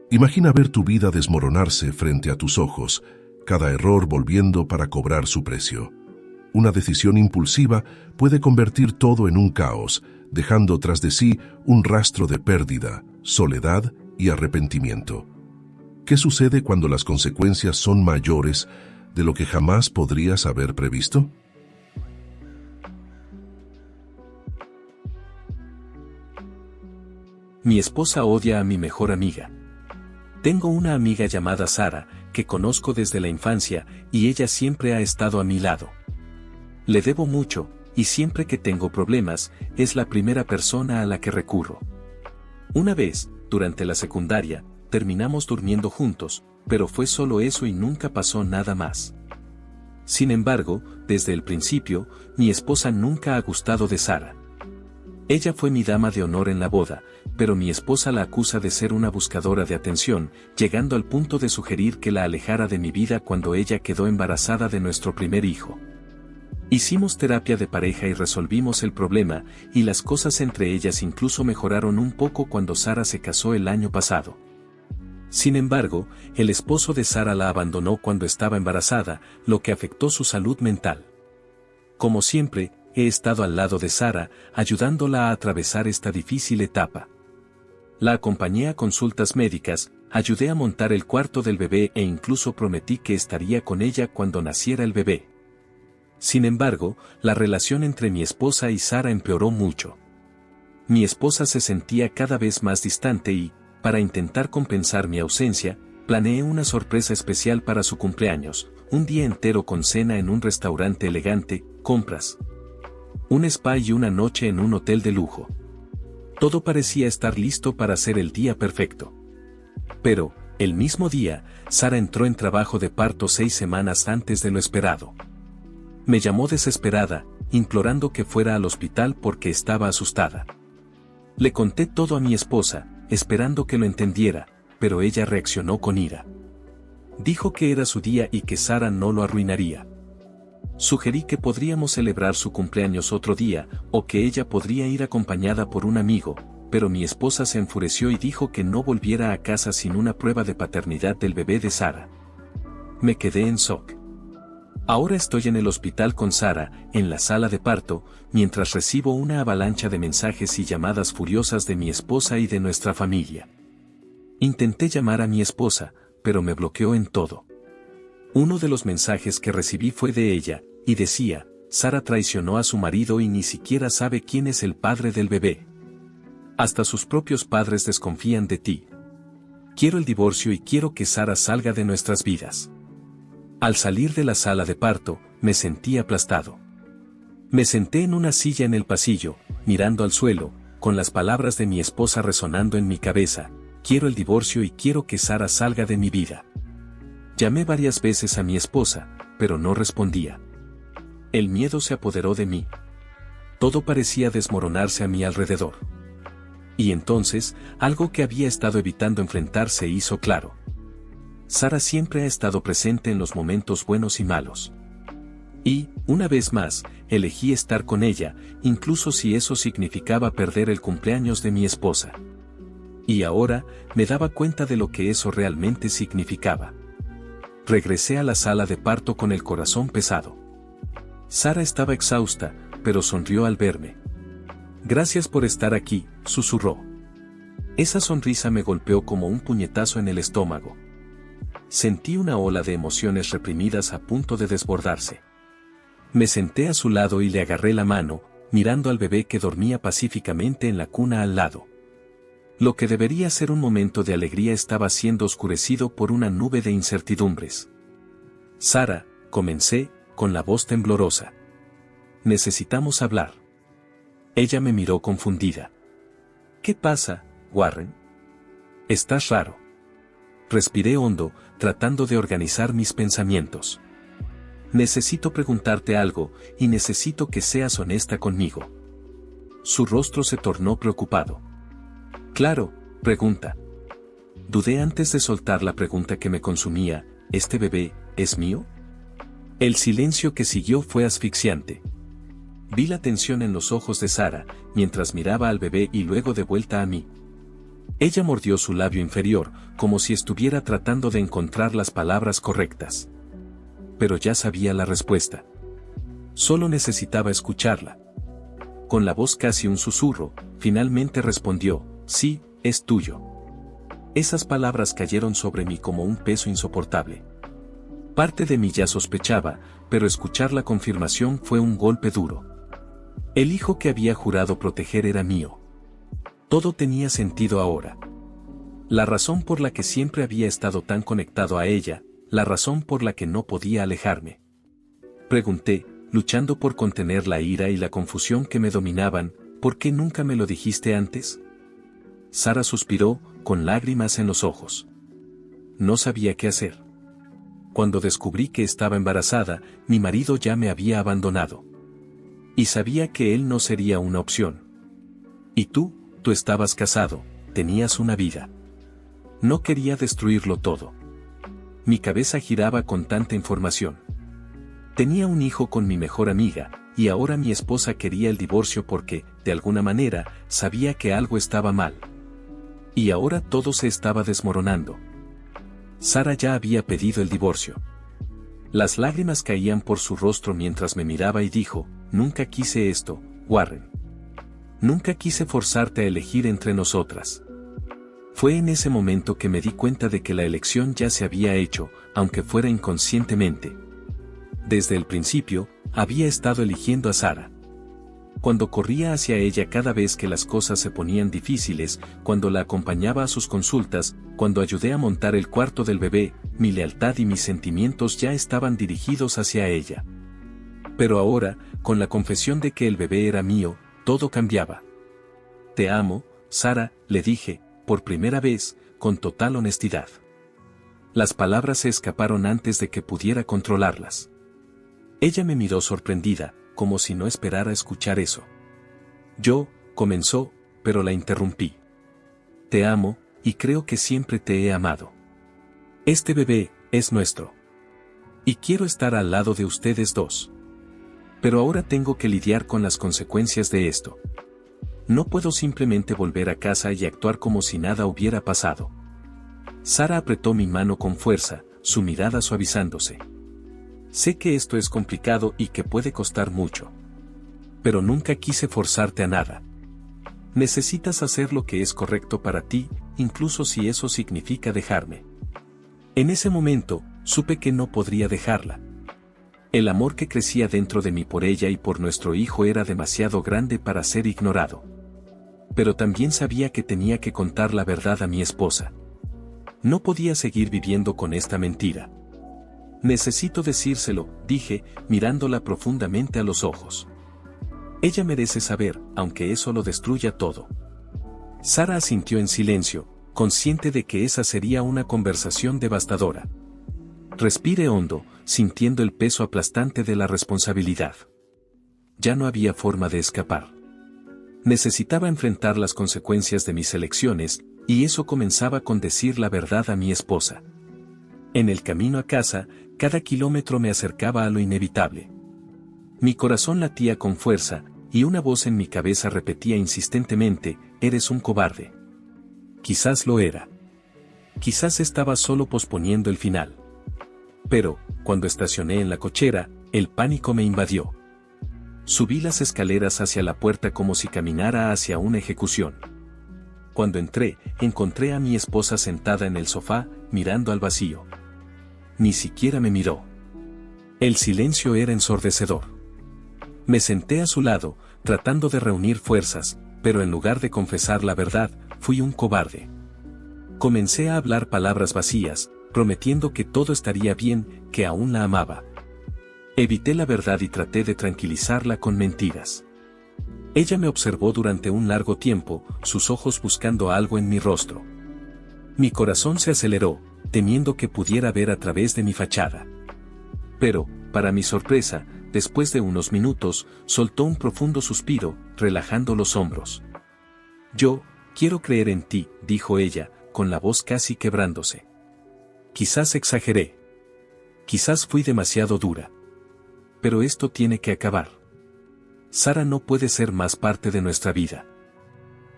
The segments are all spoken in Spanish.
Imagina ver tu vida desmoronarse frente a tus ojos, cada error volviendo para cobrar su precio. Una decisión impulsiva puede convertir todo en un caos, dejando tras de sí un rastro de pérdida, soledad y arrepentimiento. ¿Qué sucede cuando las consecuencias son mayores de lo que jamás podrías haber previsto? Mi esposa odia a mi mejor amiga. Tengo una amiga llamada Sara, que conozco desde la infancia, y ella siempre ha estado a mi lado. Le debo mucho, y siempre que tengo problemas, es la primera persona a la que recurro. Una vez, durante la secundaria, terminamos durmiendo juntos, pero fue solo eso y nunca pasó nada más. Sin embargo, desde el principio, mi esposa nunca ha gustado de Sara. Ella fue mi dama de honor en la boda, pero mi esposa la acusa de ser una buscadora de atención, llegando al punto de sugerir que la alejara de mi vida cuando ella quedó embarazada de nuestro primer hijo. Hicimos terapia de pareja y resolvimos el problema, y las cosas entre ellas incluso mejoraron un poco cuando Sara se casó el año pasado. Sin embargo, el esposo de Sara la abandonó cuando estaba embarazada, lo que afectó su salud mental. Como siempre, he estado al lado de Sara, ayudándola a atravesar esta difícil etapa. La acompañé a consultas médicas, ayudé a montar el cuarto del bebé e incluso prometí que estaría con ella cuando naciera el bebé. Sin embargo, la relación entre mi esposa y Sara empeoró mucho. Mi esposa se sentía cada vez más distante y, para intentar compensar mi ausencia, planeé una sorpresa especial para su cumpleaños, un día entero con cena en un restaurante elegante, compras, un spa y una noche en un hotel de lujo. Todo parecía estar listo para ser el día perfecto. Pero, el mismo día, Sara entró en trabajo de parto 6 semanas antes de lo esperado. Me llamó desesperada, implorando que fuera al hospital porque estaba asustada. Le conté todo a mi esposa, esperando que lo entendiera, pero ella reaccionó con ira. Dijo que era su día y que Sara no lo arruinaría. Sugerí que podríamos celebrar su cumpleaños otro día, o que ella podría ir acompañada por un amigo, pero mi esposa se enfureció y dijo que no volviera a casa sin una prueba de paternidad del bebé de Sara. Me quedé en shock. Ahora estoy en el hospital con Sara, en la sala de parto, mientras recibo una avalancha de mensajes y llamadas furiosas de mi esposa y de nuestra familia. Intenté llamar a mi esposa, pero me bloqueó en todo. Uno de los mensajes que recibí fue de ella, y decía: Sara traicionó a su marido y ni siquiera sabe quién es el padre del bebé. Hasta sus propios padres desconfían de ti. Quiero el divorcio y quiero que Sara salga de nuestras vidas. Al salir de la sala de parto, me sentí aplastado. Me senté en una silla en el pasillo, mirando al suelo, con las palabras de mi esposa resonando en mi cabeza: quiero el divorcio y quiero que Sara salga de mi vida. Llamé varias veces a mi esposa, pero no respondía. El miedo se apoderó de mí. Todo parecía desmoronarse a mi alrededor. Y entonces, algo que había estado evitando enfrentar se hizo claro. Sara siempre ha estado presente en los momentos buenos y malos. Y, una vez más, elegí estar con ella, incluso si eso significaba perder el cumpleaños de mi esposa. Y ahora, me daba cuenta de lo que eso realmente significaba. Regresé a la sala de parto con el corazón pesado. Sara estaba exhausta, pero sonrió al verme. Gracias por estar aquí, susurró. Esa sonrisa me golpeó como un puñetazo en el estómago. Sentí una ola de emociones reprimidas a punto de desbordarse. Me senté a su lado y le agarré la mano, mirando al bebé que dormía pacíficamente en la cuna al lado. Lo que debería ser un momento de alegría estaba siendo oscurecido por una nube de incertidumbres. Sara, comencé, con la voz temblorosa. Necesitamos hablar. Ella me miró confundida. ¿Qué pasa, Warren? Estás raro. Respiré hondo, tratando de organizar mis pensamientos. Necesito preguntarte algo, y necesito que seas honesta conmigo. Su rostro se tornó preocupado. Claro, pregunta. Dudé antes de soltar la pregunta que me consumía: ¿este bebé es mío? El silencio que siguió fue asfixiante. Vi la tensión en los ojos de Sara, mientras miraba al bebé y luego de vuelta a mí. Ella mordió su labio inferior, como si estuviera tratando de encontrar las palabras correctas. Pero ya sabía la respuesta. Solo necesitaba escucharla. Con la voz casi un susurro, finalmente respondió, sí, es tuyo. Esas palabras cayeron sobre mí como un peso insoportable. Parte de mí ya sospechaba, pero escuchar la confirmación fue un golpe duro. El hijo que había jurado proteger era mío. Todo tenía sentido ahora. La razón por la que siempre había estado tan conectado a ella, la razón por la que no podía alejarme. Pregunté, luchando por contener la ira y la confusión que me dominaban, ¿por qué nunca me lo dijiste antes? Sara suspiró, con lágrimas en los ojos. No sabía qué hacer. Cuando descubrí que estaba embarazada, mi marido ya me había abandonado. Y sabía que él no sería una opción. Y tú estabas casado, tenías una vida. No quería destruirlo todo. Mi cabeza giraba con tanta información. Tenía un hijo con mi mejor amiga, y ahora mi esposa quería el divorcio porque, de alguna manera, sabía que algo estaba mal. Y ahora todo se estaba desmoronando. Sara ya había pedido el divorcio. Las lágrimas caían por su rostro mientras me miraba y dijo, nunca quise esto, Warren. Nunca quise forzarte a elegir entre nosotras. Fue en ese momento que me di cuenta de que la elección ya se había hecho, aunque fuera inconscientemente. Desde el principio, había estado eligiendo a Sara. Cuando corría hacia ella cada vez que las cosas se ponían difíciles, cuando la acompañaba a sus consultas, cuando ayudé a montar el cuarto del bebé, mi lealtad y mis sentimientos ya estaban dirigidos hacia ella. Pero ahora, con la confesión de que el bebé era mío, todo cambiaba. Te amo, Sara, le dije, por primera vez, con total honestidad. Las palabras se escaparon antes de que pudiera controlarlas. Ella me miró sorprendida, como si no esperara escuchar eso. Comenzó, pero la interrumpí. Te amo, y creo que siempre te he amado. Este bebé es nuestro. Y quiero estar al lado de ustedes dos. Pero ahora tengo que lidiar con las consecuencias de esto. No puedo simplemente volver a casa y actuar como si nada hubiera pasado. Sara apretó mi mano con fuerza, su mirada suavizándose. Sé que esto es complicado y que puede costar mucho. Pero nunca quise forzarte a nada. Necesitas hacer lo que es correcto para ti, incluso si eso significa dejarme. En ese momento, supe que no podría dejarla. El amor que crecía dentro de mí por ella y por nuestro hijo era demasiado grande para ser ignorado. Pero también sabía que tenía que contar la verdad a mi esposa. No podía seguir viviendo con esta mentira. Necesito decírselo, dije, mirándola profundamente a los ojos. Ella merece saber, aunque eso lo destruya todo. Sara asintió en silencio, consciente de que esa sería una conversación devastadora. Respiré hondo, sintiendo el peso aplastante de la responsabilidad. Ya no había forma de escapar. Necesitaba enfrentar las consecuencias de mis elecciones, y eso comenzaba con decir la verdad a mi esposa. En el camino a casa, cada kilómetro me acercaba a lo inevitable. Mi corazón latía con fuerza, y una voz en mi cabeza repetía insistentemente, eres un cobarde. Quizás lo era. Quizás estaba solo posponiendo el final. Pero, cuando estacioné en la cochera, el pánico me invadió. Subí las escaleras hacia la puerta como si caminara hacia una ejecución. Cuando entré, encontré a mi esposa sentada en el sofá, mirando al vacío. Ni siquiera me miró. El silencio era ensordecedor. Me senté a su lado, tratando de reunir fuerzas, pero en lugar de confesar la verdad, fui un cobarde. Comencé a hablar palabras vacías, prometiendo que todo estaría bien, que aún la amaba. Evité la verdad y traté de tranquilizarla con mentiras. Ella me observó durante un largo tiempo, sus ojos buscando algo en mi rostro. Mi corazón se aceleró, temiendo que pudiera ver a través de mi fachada. Pero, para mi sorpresa, después de unos minutos, soltó un profundo suspiro, relajando los hombros. Quiero creer en ti, dijo ella, con la voz casi quebrándose. Quizás exageré. Quizás fui demasiado dura. Pero esto tiene que acabar. Sara no puede ser más parte de nuestra vida.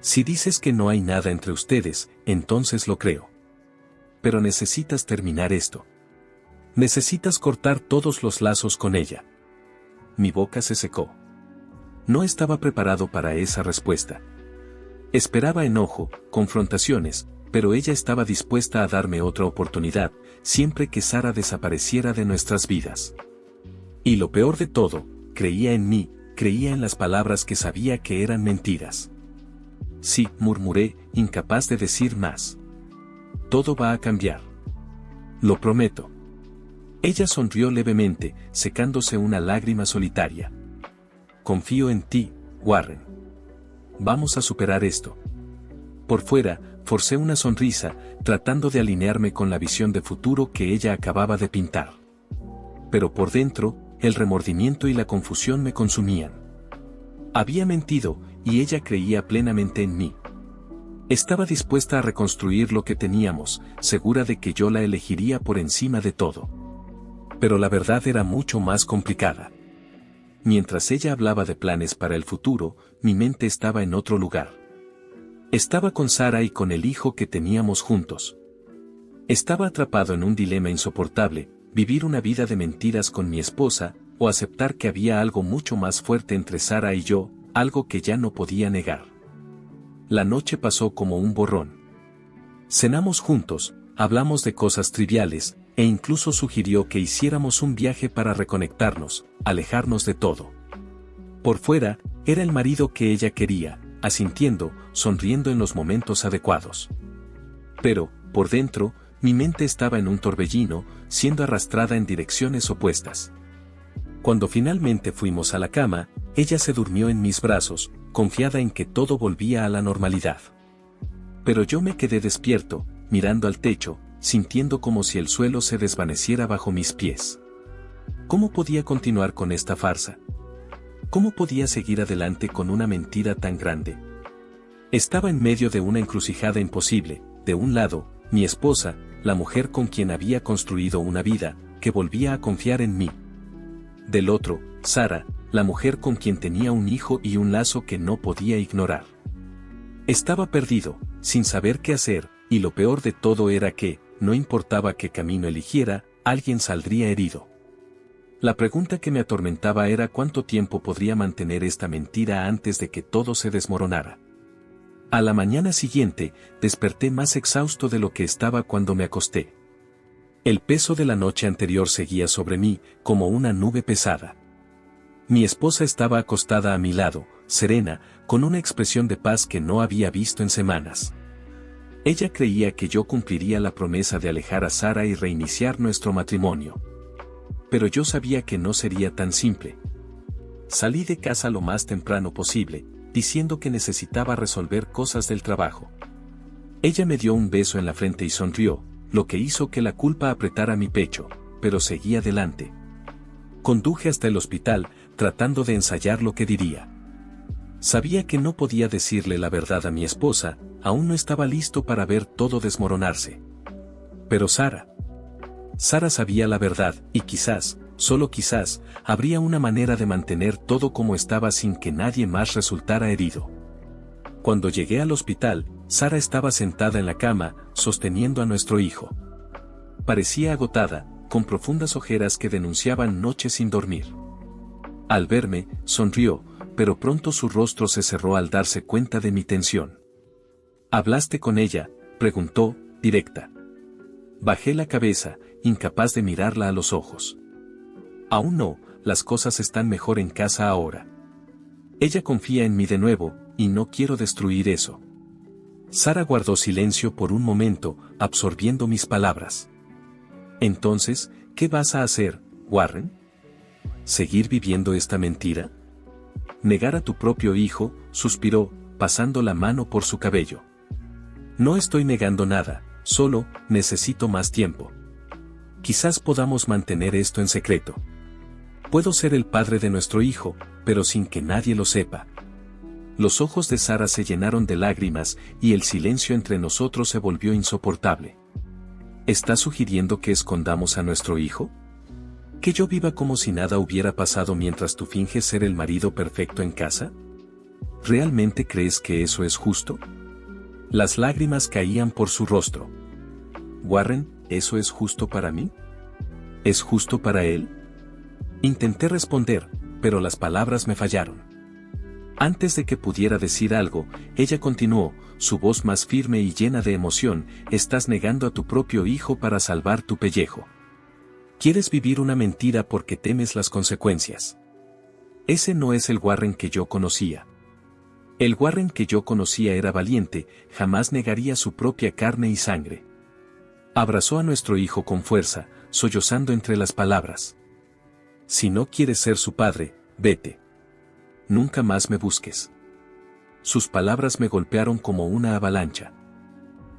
Si dices que no hay nada entre ustedes, entonces lo creo. Pero necesitas terminar esto. Necesitas cortar todos los lazos con ella. Mi boca se secó. No estaba preparado para esa respuesta. Esperaba enojo, confrontaciones, pero ella estaba dispuesta a darme otra oportunidad, siempre que Sara desapareciera de nuestras vidas. Y lo peor de todo, creía en mí, creía en las palabras que sabía que eran mentiras. Sí, murmuré, incapaz de decir más. Todo va a cambiar. Lo prometo. Ella sonrió levemente, secándose una lágrima solitaria. Confío en ti, Warren. Vamos a superar esto. Por fuera, forcé una sonrisa, tratando de alinearme con la visión de futuro que ella acababa de pintar. Pero por dentro, el remordimiento y la confusión me consumían. Había mentido, y ella creía plenamente en mí. Estaba dispuesta a reconstruir lo que teníamos, segura de que yo la elegiría por encima de todo. Pero la verdad era mucho más complicada. Mientras ella hablaba de planes para el futuro, mi mente estaba en otro lugar. Estaba con Sara y con el hijo que teníamos juntos. Estaba atrapado en un dilema insoportable, vivir una vida de mentiras con mi esposa, o aceptar que había algo mucho más fuerte entre Sara y yo, algo que ya no podía negar. La noche pasó como un borrón. Cenamos juntos, hablamos de cosas triviales, e incluso sugirió que hiciéramos un viaje para reconectarnos, alejarnos de todo. Por fuera, era el marido que ella quería, asintiendo, sonriendo en los momentos adecuados. Pero, por dentro, mi mente estaba en un torbellino, siendo arrastrada en direcciones opuestas. Cuando finalmente fuimos a la cama, ella se durmió en mis brazos, confiada en que todo volvía a la normalidad. Pero yo me quedé despierto, mirando al techo, sintiendo como si el suelo se desvaneciera bajo mis pies. ¿Cómo podía continuar con esta farsa? ¿Cómo podía seguir adelante con una mentira tan grande? Estaba en medio de una encrucijada imposible. De un lado, mi esposa, la mujer con quien había construido una vida, que volvía a confiar en mí. Del otro, Sara, la mujer con quien tenía un hijo y un lazo que no podía ignorar. Estaba perdido, sin saber qué hacer, y lo peor de todo era que, no importaba qué camino eligiera, alguien saldría herido. La pregunta que me atormentaba era cuánto tiempo podría mantener esta mentira antes de que todo se desmoronara. A la mañana siguiente, desperté más exhausto de lo que estaba cuando me acosté. El peso de la noche anterior seguía sobre mí, como una nube pesada. Mi esposa estaba acostada a mi lado, serena, con una expresión de paz que no había visto en semanas. Ella creía que yo cumpliría la promesa de alejar a Sara y reiniciar nuestro matrimonio. Pero yo sabía que no sería tan simple. Salí de casa lo más temprano posible, diciendo que necesitaba resolver cosas del trabajo. Ella me dio un beso en la frente y sonrió, lo que hizo que la culpa apretara mi pecho, pero seguí adelante. Conduje hasta el hospital, tratando de ensayar lo que diría. Sabía que no podía decirle la verdad a mi esposa, aún no estaba listo para ver todo desmoronarse. Pero Sara sabía la verdad, y quizás, solo quizás, habría una manera de mantener todo como estaba sin que nadie más resultara herido. Cuando llegué al hospital, Sara estaba sentada en la cama, sosteniendo a nuestro hijo. Parecía agotada, con profundas ojeras que denunciaban noches sin dormir. Al verme, sonrió, pero pronto su rostro se cerró al darse cuenta de mi tensión. ¿Hablaste con ella?, preguntó, directa. Bajé la cabeza, incapaz de mirarla a los ojos. Aún no, las cosas están mejor en casa ahora. Ella confía en mí de nuevo, y no quiero destruir eso. Sara guardó silencio por un momento, absorbiendo mis palabras. Entonces, ¿qué vas a hacer, Warren? ¿Seguir viviendo esta mentira? Negar a tu propio hijo, suspiró, pasando la mano por su cabello. No estoy negando nada, solo, necesito más tiempo. Quizás podamos mantener esto en secreto. Puedo ser el padre de nuestro hijo, pero sin que nadie lo sepa. Los ojos de Sara se llenaron de lágrimas y el silencio entre nosotros se volvió insoportable. ¿Estás sugiriendo que escondamos a nuestro hijo? ¿Que yo viva como si nada hubiera pasado mientras tú finges ser el marido perfecto en casa? ¿Realmente crees que eso es justo? Las lágrimas caían por su rostro. Warren, ¿eso es justo para mí? ¿Es justo para él? Intenté responder, pero las palabras me fallaron. Antes de que pudiera decir algo, ella continuó, su voz más firme y llena de emoción, estás negando a tu propio hijo para salvar tu pellejo. Quieres vivir una mentira porque temes las consecuencias. Ese no es el Warren que yo conocía. El Warren que yo conocía era valiente, jamás negaría su propia carne y sangre. Abrazó a nuestro hijo con fuerza, sollozando entre las palabras. Si no quieres ser su padre, vete. Nunca más me busques. Sus palabras me golpearon como una avalancha.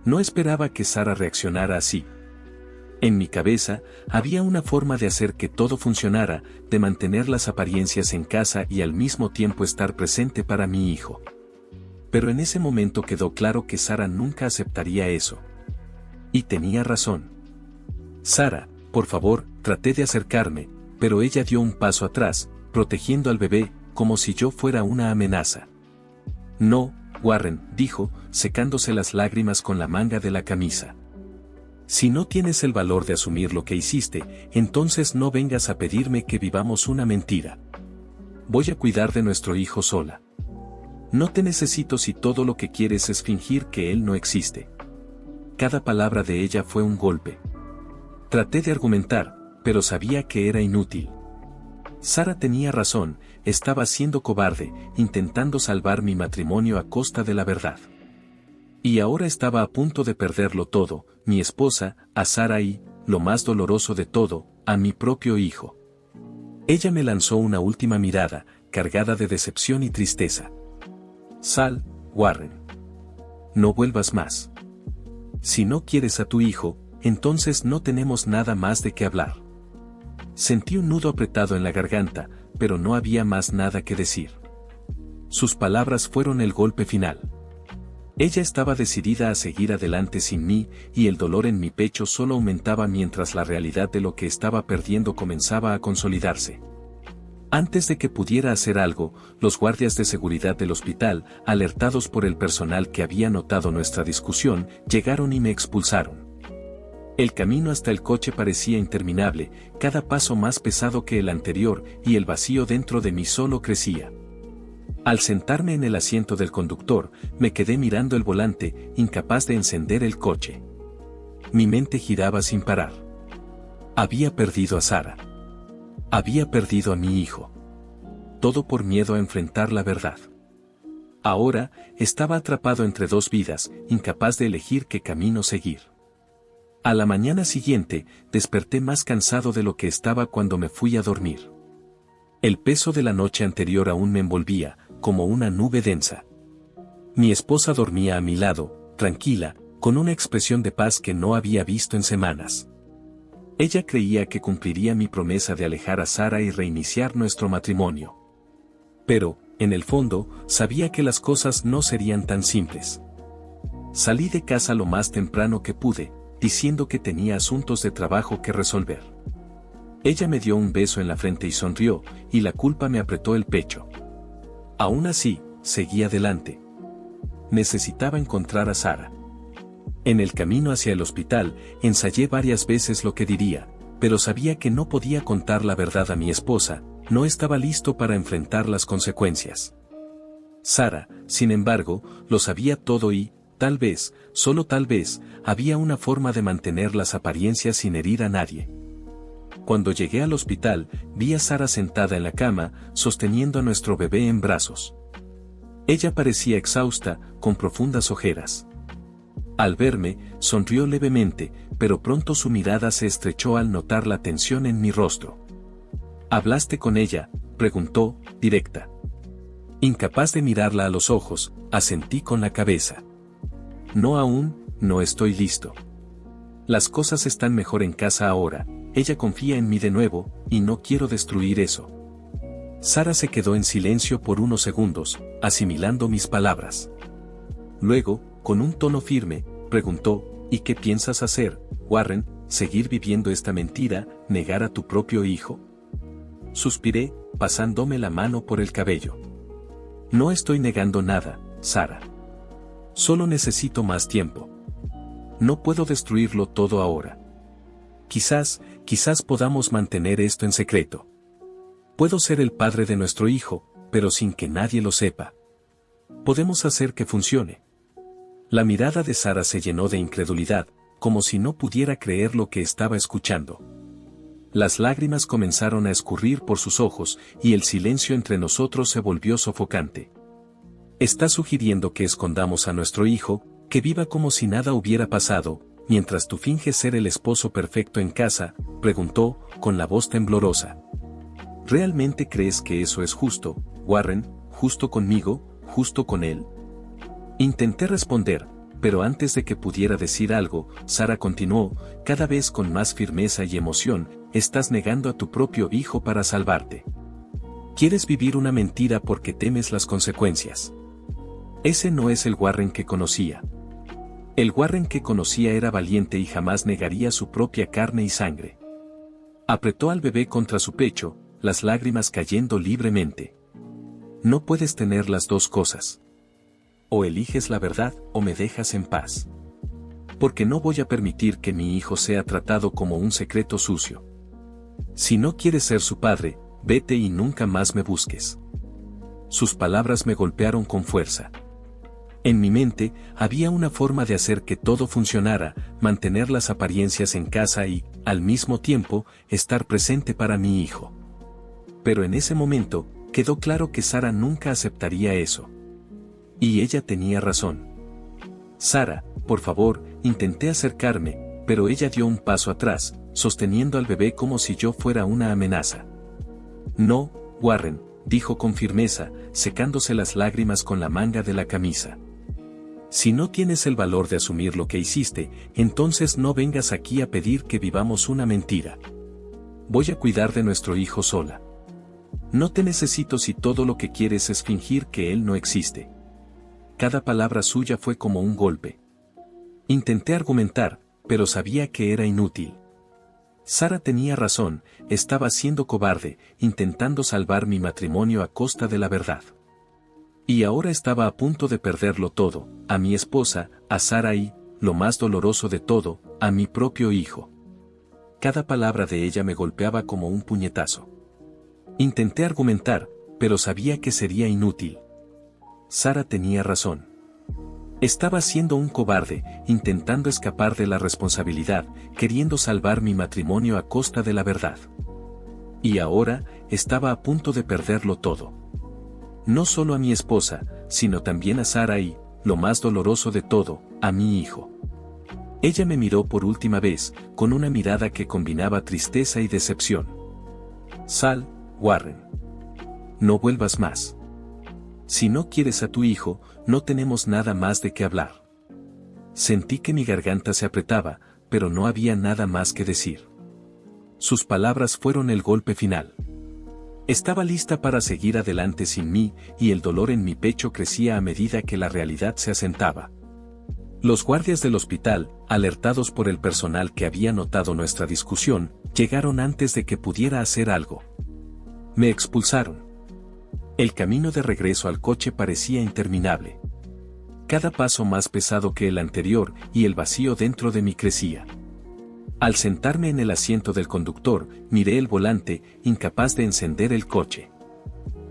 No esperaba que Sara reaccionara así. En mi cabeza, había una forma de hacer que todo funcionara, de mantener las apariencias en casa y al mismo tiempo estar presente para mi hijo. Pero en ese momento quedó claro que Sara nunca aceptaría eso. Y tenía razón. Sara, por favor, traté de acercarme, pero ella dio un paso atrás, protegiendo al bebé, como si yo fuera una amenaza. No, Warren, dijo, secándose las lágrimas con la manga de la camisa. Si no tienes el valor de asumir lo que hiciste, entonces no vengas a pedirme que vivamos una mentira. Voy a cuidar de nuestro hijo sola. No te necesito si todo lo que quieres es fingir que él no existe. Cada palabra de ella fue un golpe. Traté de argumentar, pero sabía que era inútil. Sara tenía razón, estaba siendo cobarde, intentando salvar mi matrimonio a costa de la verdad. Y ahora estaba a punto de perderlo todo, mi esposa, a Sara y, lo más doloroso de todo, a mi propio hijo. Ella me lanzó una última mirada, cargada de decepción y tristeza. Sal, Warren. No vuelvas más. Si no quieres a tu hijo, entonces no tenemos nada más de qué hablar. Sentí un nudo apretado en la garganta, pero no había más nada que decir. Sus palabras fueron el golpe final. Ella estaba decidida a seguir adelante sin mí, y el dolor en mi pecho solo aumentaba mientras la realidad de lo que estaba perdiendo comenzaba a consolidarse. Antes de que pudiera hacer algo, los guardias de seguridad del hospital, alertados por el personal que había notado nuestra discusión, llegaron y me expulsaron. El camino hasta el coche parecía interminable, cada paso más pesado que el anterior, y el vacío dentro de mí solo crecía. Al sentarme en el asiento del conductor, me quedé mirando el volante, incapaz de encender el coche. Mi mente giraba sin parar. Había perdido a Sara. Había perdido a mi hijo. Todo por miedo a enfrentar la verdad. Ahora, estaba atrapado entre dos vidas, incapaz de elegir qué camino seguir. A la mañana siguiente, desperté más cansado de lo que estaba cuando me fui a dormir. El peso de la noche anterior aún me envolvía, como una nube densa. Mi esposa dormía a mi lado, tranquila, con una expresión de paz que no había visto en semanas. Ella creía que cumpliría mi promesa de alejar a Sara y reiniciar nuestro matrimonio. Pero, en el fondo, sabía que las cosas no serían tan simples. Salí de casa lo más temprano que pude, diciendo que tenía asuntos de trabajo que resolver. Ella me dio un beso en la frente y sonrió, y la culpa me apretó el pecho. Aún así, seguí adelante. Necesitaba encontrar a Sara. En el camino hacia el hospital, ensayé varias veces lo que diría, pero sabía que no podía contar la verdad a mi esposa, no estaba listo para enfrentar las consecuencias. Sara, sin embargo, lo sabía todo y, tal vez, solo tal vez, había una forma de mantener las apariencias sin herir a nadie. Cuando llegué al hospital, vi a Sara sentada en la cama, sosteniendo a nuestro bebé en brazos. Ella parecía exhausta, con profundas ojeras. Al verme, sonrió levemente, pero pronto su mirada se estrechó al notar la tensión en mi rostro. ¿Hablaste con ella?, preguntó, directa. Incapaz de mirarla a los ojos, asentí con la cabeza. No aún, no estoy listo. Las cosas están mejor en casa ahora, ella confía en mí de nuevo, y no quiero destruir eso. Sara se quedó en silencio por unos segundos, asimilando mis palabras. Luego, con un tono firme, preguntó, ¿y qué piensas hacer, Warren? ¿Seguir viviendo esta mentira, negar a tu propio hijo? Suspiré, pasándome la mano por el cabello. No estoy negando nada, Sara. Solo necesito más tiempo. No puedo destruirlo todo ahora. Quizás podamos mantener esto en secreto. Puedo ser el padre de nuestro hijo, pero sin que nadie lo sepa. Podemos hacer que funcione. La mirada de Sara se llenó de incredulidad, como si no pudiera creer lo que estaba escuchando. Las lágrimas comenzaron a escurrir por sus ojos y el silencio entre nosotros se volvió sofocante. ¿Estás sugiriendo que escondamos a nuestro hijo, que viva como si nada hubiera pasado, mientras tú finges ser el esposo perfecto en casa?, preguntó, con la voz temblorosa. ¿Realmente crees que eso es justo, Warren, justo conmigo, justo con él? Intenté responder, pero antes de que pudiera decir algo, Sara continuó, cada vez con más firmeza y emoción: estás negando a tu propio hijo para salvarte. Quieres vivir una mentira porque temes las consecuencias. Ese no es el Warren que conocía. El Warren que conocía era valiente y jamás negaría su propia carne y sangre. Apretó al bebé contra su pecho, las lágrimas cayendo libremente. No puedes tener las dos cosas. O eliges la verdad o me dejas en paz. Porque no voy a permitir que mi hijo sea tratado como un secreto sucio. Si no quieres ser su padre, vete y nunca más me busques. Sus palabras me golpearon con fuerza. En mi mente, había una forma de hacer que todo funcionara, mantener las apariencias en casa y, al mismo tiempo, estar presente para mi hijo. Pero en ese momento, quedó claro que Sara nunca aceptaría eso. Y ella tenía razón. Sara, por favor, intenté acercarme, pero ella dio un paso atrás, sosteniendo al bebé como si yo fuera una amenaza. No, Warren, dijo con firmeza, secándose las lágrimas con la manga de la camisa. Si no tienes el valor de asumir lo que hiciste, entonces no vengas aquí a pedir que vivamos una mentira. Voy a cuidar de nuestro hijo sola. No te necesito si todo lo que quieres es fingir que él no existe. Cada palabra suya fue como un golpe. Intenté argumentar, pero sabía que era inútil. Sara tenía razón, estaba siendo cobarde, intentando salvar mi matrimonio a costa de la verdad. Y ahora estaba a punto de perderlo todo, a mi esposa, a Sara y, lo más doloroso de todo, a mi propio hijo. Cada palabra de ella me golpeaba como un puñetazo. Intenté argumentar, pero sabía que sería inútil. Sara tenía razón. Estaba siendo un cobarde, intentando escapar de la responsabilidad, queriendo salvar mi matrimonio a costa de la verdad. Y ahora, estaba a punto de perderlo todo. No solo a mi esposa, sino también a Sara y, lo más doloroso de todo, a mi hijo. Ella me miró por última vez, con una mirada que combinaba tristeza y decepción. Sal, Warren. No vuelvas más. Si no quieres a tu hijo, no tenemos nada más de qué hablar. Sentí que mi garganta se apretaba, pero no había nada más que decir. Sus palabras fueron el golpe final. Estaba lista para seguir adelante sin mí, y el dolor en mi pecho crecía a medida que la realidad se asentaba. Los guardias del hospital, alertados por el personal que había notado nuestra discusión, llegaron antes de que pudiera hacer algo. Me expulsaron. El camino de regreso al coche parecía interminable. Cada paso más pesado que el anterior, y el vacío dentro de mí crecía. Al sentarme en el asiento del conductor, miré el volante, incapaz de encender el coche.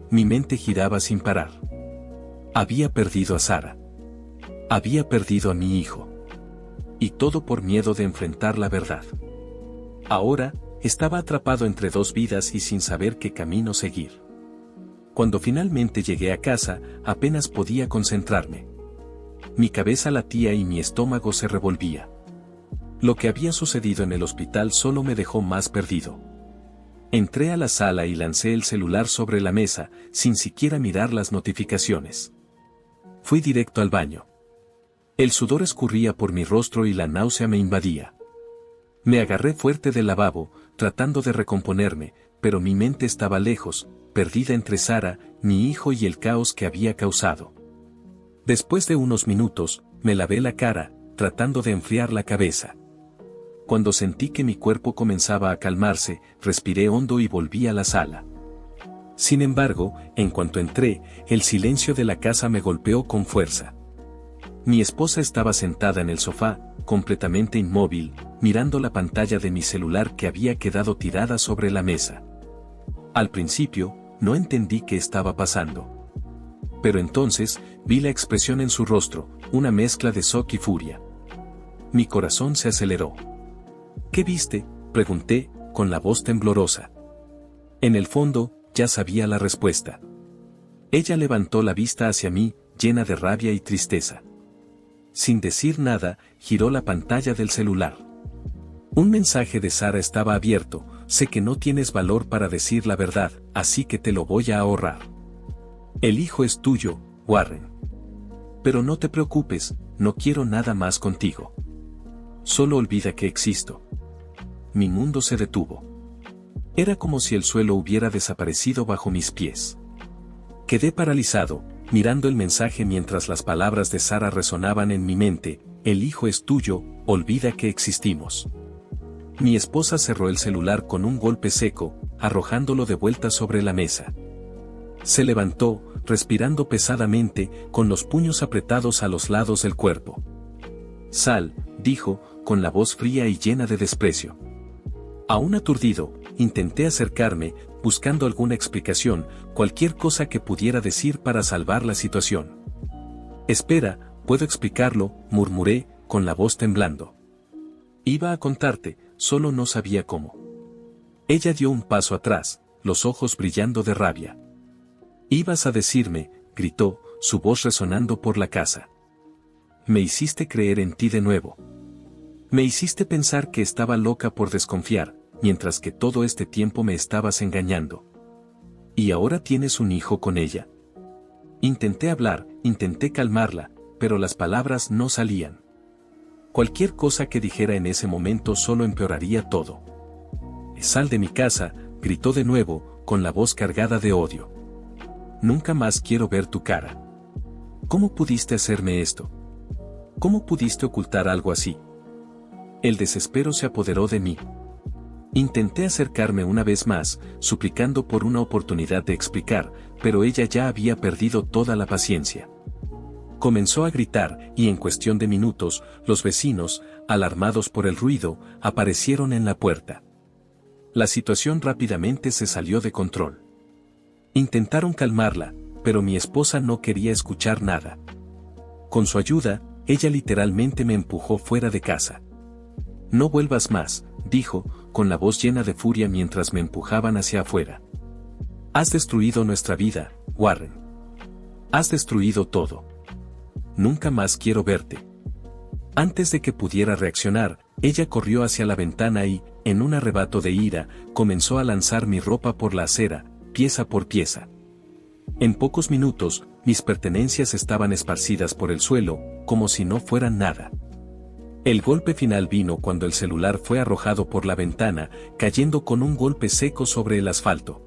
Mi mente giraba sin parar. Había perdido a Sara. Había perdido a mi hijo. Y todo por miedo de enfrentar la verdad. Ahora, estaba atrapado entre dos vidas y sin saber qué camino seguir. Cuando finalmente llegué a casa, apenas podía concentrarme. Mi cabeza latía y mi estómago se revolvía. Lo que había sucedido en el hospital solo me dejó más perdido. Entré a la sala y lancé el celular sobre la mesa, sin siquiera mirar las notificaciones. Fui directo al baño. El sudor escurría por mi rostro y la náusea me invadía. Me agarré fuerte del lavabo, tratando de recomponerme, pero mi mente estaba lejos, perdida entre Sara, mi hijo y el caos que había causado. Después de unos minutos, me lavé la cara, tratando de enfriar la cabeza. Cuando sentí que mi cuerpo comenzaba a calmarse, respiré hondo y volví a la sala. Sin embargo, en cuanto entré, el silencio de la casa me golpeó con fuerza. Mi esposa estaba sentada en el sofá, completamente inmóvil, mirando la pantalla de mi celular que había quedado tirada sobre la mesa. Al principio, no entendí qué estaba pasando. Pero entonces, vi la expresión en su rostro, una mezcla de shock y furia. Mi corazón se aceleró. ¿Qué viste?, pregunté, con la voz temblorosa. En el fondo, ya sabía la respuesta. Ella levantó la vista hacia mí, llena de rabia y tristeza. Sin decir nada, giró la pantalla del celular. Un mensaje de Sara estaba abierto: sé que no tienes valor para decir la verdad, así que te lo voy a ahorrar. El hijo es tuyo, Warren. Pero no te preocupes, no quiero nada más contigo. Solo olvida que existo. Mi mundo se detuvo. Era como si el suelo hubiera desaparecido bajo mis pies. Quedé paralizado, mirando el mensaje mientras las palabras de Sara resonaban en mi mente: el hijo es tuyo, olvida que existimos. Mi esposa cerró el celular con un golpe seco, arrojándolo de vuelta sobre la mesa. Se levantó, respirando pesadamente, con los puños apretados a los lados del cuerpo. Sal, dijo, con la voz fría y llena de desprecio. Aún aturdido, intenté acercarme, buscando alguna explicación, cualquier cosa que pudiera decir para salvar la situación. Espera, puedo explicarlo, murmuré, con la voz temblando. Iba a contarte, solo no sabía cómo. Ella dio un paso atrás, los ojos brillando de rabia. Ibas a decirme, gritó, su voz resonando por la casa. Me hiciste creer en ti de nuevo. Me hiciste pensar que estaba loca por desconfiar, mientras que todo este tiempo me estabas engañando. ¿Y ahora tienes un hijo con ella? Intenté hablar, intenté calmarla, pero las palabras no salían. Cualquier cosa que dijera en ese momento solo empeoraría todo. Sal de mi casa, gritó de nuevo, con la voz cargada de odio. Nunca más quiero ver tu cara. ¿Cómo pudiste hacerme esto? ¿Cómo pudiste ocultar algo así? El desespero se apoderó de mí. Intenté acercarme una vez más, suplicando por una oportunidad de explicar, pero ella ya había perdido toda la paciencia. Comenzó a gritar, y en cuestión de minutos, los vecinos, alarmados por el ruido, aparecieron en la puerta. La situación rápidamente se salió de control. Intentaron calmarla, pero mi esposa no quería escuchar nada. Con su ayuda, ella literalmente me empujó fuera de casa. No vuelvas más, dijo, con la voz llena de furia mientras me empujaban hacia afuera. Has destruido nuestra vida, Warren. Has destruido todo. Nunca más quiero verte. Antes de que pudiera reaccionar, ella corrió hacia la ventana y, en un arrebato de ira, comenzó a lanzar mi ropa por la acera, pieza por pieza. En pocos minutos, mis pertenencias estaban esparcidas por el suelo, como si no fueran nada. El golpe final vino cuando el celular fue arrojado por la ventana, cayendo con un golpe seco sobre el asfalto.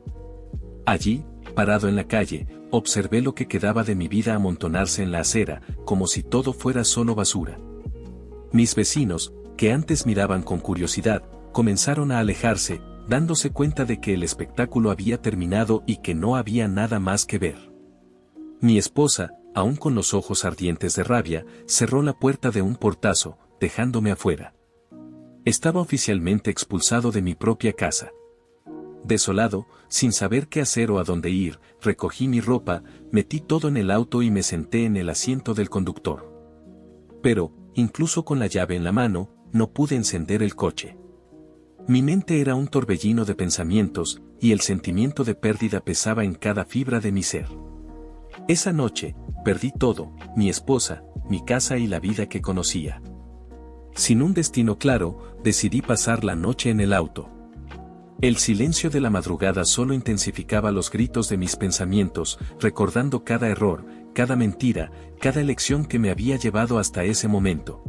Allí, parado en la calle, observé lo que quedaba de mi vida amontonarse en la acera, como si todo fuera solo basura. Mis vecinos, que antes miraban con curiosidad, comenzaron a alejarse, dándose cuenta de que el espectáculo había terminado y que no había nada más que ver. Mi esposa, aún con los ojos ardientes de rabia, cerró la puerta de un portazo, dejándome afuera. Estaba oficialmente expulsado de mi propia casa. Desolado, sin saber qué hacer o a dónde ir, recogí mi ropa, metí todo en el auto y me senté en el asiento del conductor. Pero, incluso con la llave en la mano, no pude encender el coche. Mi mente era un torbellino de pensamientos, y el sentimiento de pérdida pesaba en cada fibra de mi ser. Esa noche, perdí todo, mi esposa, mi casa y la vida que conocía. Sin un destino claro, decidí pasar la noche en el auto. El silencio de la madrugada solo intensificaba los gritos de mis pensamientos, recordando cada error, cada mentira, cada elección que me había llevado hasta ese momento.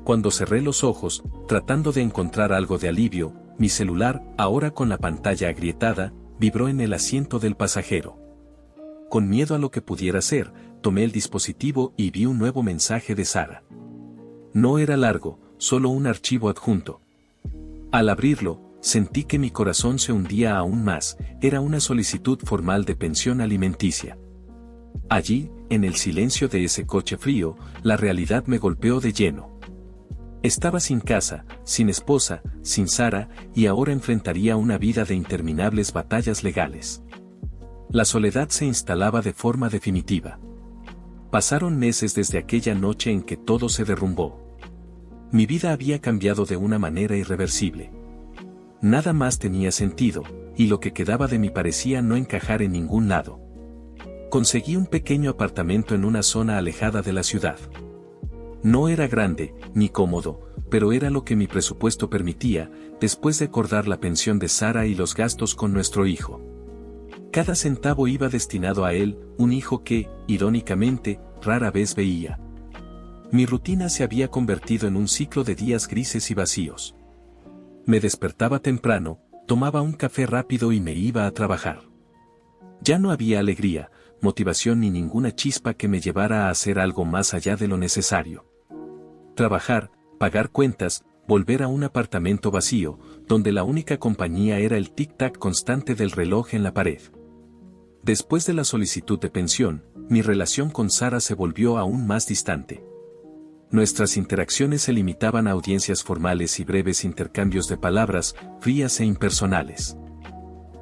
Cuando cerré los ojos, tratando de encontrar algo de alivio, mi celular, ahora con la pantalla agrietada, vibró en el asiento del pasajero. Con miedo a lo que pudiera ser, tomé el dispositivo y vi un nuevo mensaje de Sara. No era largo, solo un archivo adjunto. Al abrirlo, sentí que mi corazón se hundía aún más. Era una solicitud formal de pensión alimenticia. Allí, en el silencio de ese coche frío, la realidad me golpeó de lleno. Estaba sin casa, sin esposa, sin Sara, y ahora enfrentaría una vida de interminables batallas legales. La soledad se instalaba de forma definitiva. Pasaron meses desde aquella noche en que todo se derrumbó. Mi vida había cambiado de una manera irreversible. Nada más tenía sentido, y lo que quedaba de mí parecía no encajar en ningún lado. Conseguí un pequeño apartamento en una zona alejada de la ciudad. No era grande, ni cómodo, pero era lo que mi presupuesto permitía, después de acordar la pensión de Sara y los gastos con nuestro hijo. Cada centavo iba destinado a él, un hijo que, irónicamente, rara vez veía. Mi rutina se había convertido en un ciclo de días grises y vacíos. Me despertaba temprano, tomaba un café rápido y me iba a trabajar. Ya no había alegría, motivación ni ninguna chispa que me llevara a hacer algo más allá de lo necesario. Trabajar, pagar cuentas, volver a un apartamento vacío, donde la única compañía era el tic-tac constante del reloj en la pared. Después de la solicitud de pensión, mi relación con Sara se volvió aún más distante. Nuestras interacciones se limitaban a audiencias formales y breves intercambios de palabras, frías e impersonales.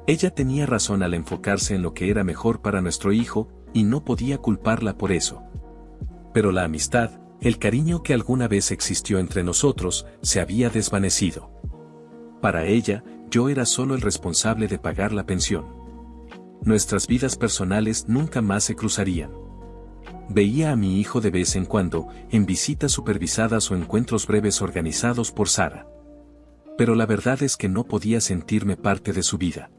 Ella tenía razón al enfocarse en lo que era mejor para nuestro hijo, y no podía culparla por eso. Pero la amistad, el cariño que alguna vez existió entre nosotros, se había desvanecido. Para ella, yo era solo el responsable de pagar la pensión. Nuestras vidas personales nunca más se cruzarían. Veía a mi hijo de vez en cuando, en visitas supervisadas o encuentros breves organizados por Sara. Pero la verdad es que no podía sentirme parte de su vida.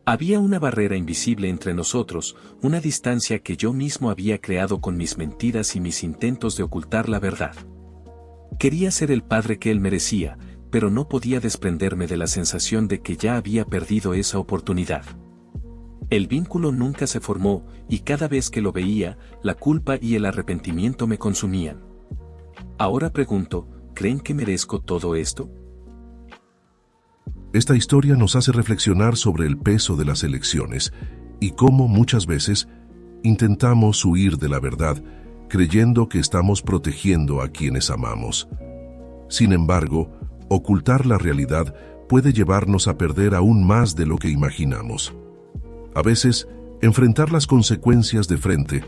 Había una barrera invisible entre nosotros, una distancia que yo mismo había creado con mis mentiras y mis intentos de ocultar la verdad. Quería ser el padre que él merecía, pero no podía desprenderme de la sensación de que ya había perdido esa oportunidad. El vínculo nunca se formó, y cada vez que lo veía, la culpa y el arrepentimiento me consumían. Ahora pregunto, ¿creen que merezco todo esto? Esta historia nos hace reflexionar sobre el peso de las elecciones y cómo muchas veces intentamos huir de la verdad, creyendo que estamos protegiendo a quienes amamos. Sin embargo, ocultar la realidad puede llevarnos a perder aún más de lo que imaginamos. A veces, enfrentar las consecuencias de frente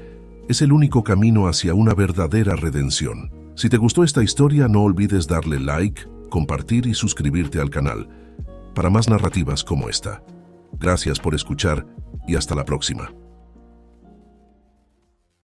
es el único camino hacia una verdadera redención. Si te gustó esta historia, no olvides darle like, compartir y suscribirte al canal para más narrativas como esta. Gracias por escuchar y hasta la próxima.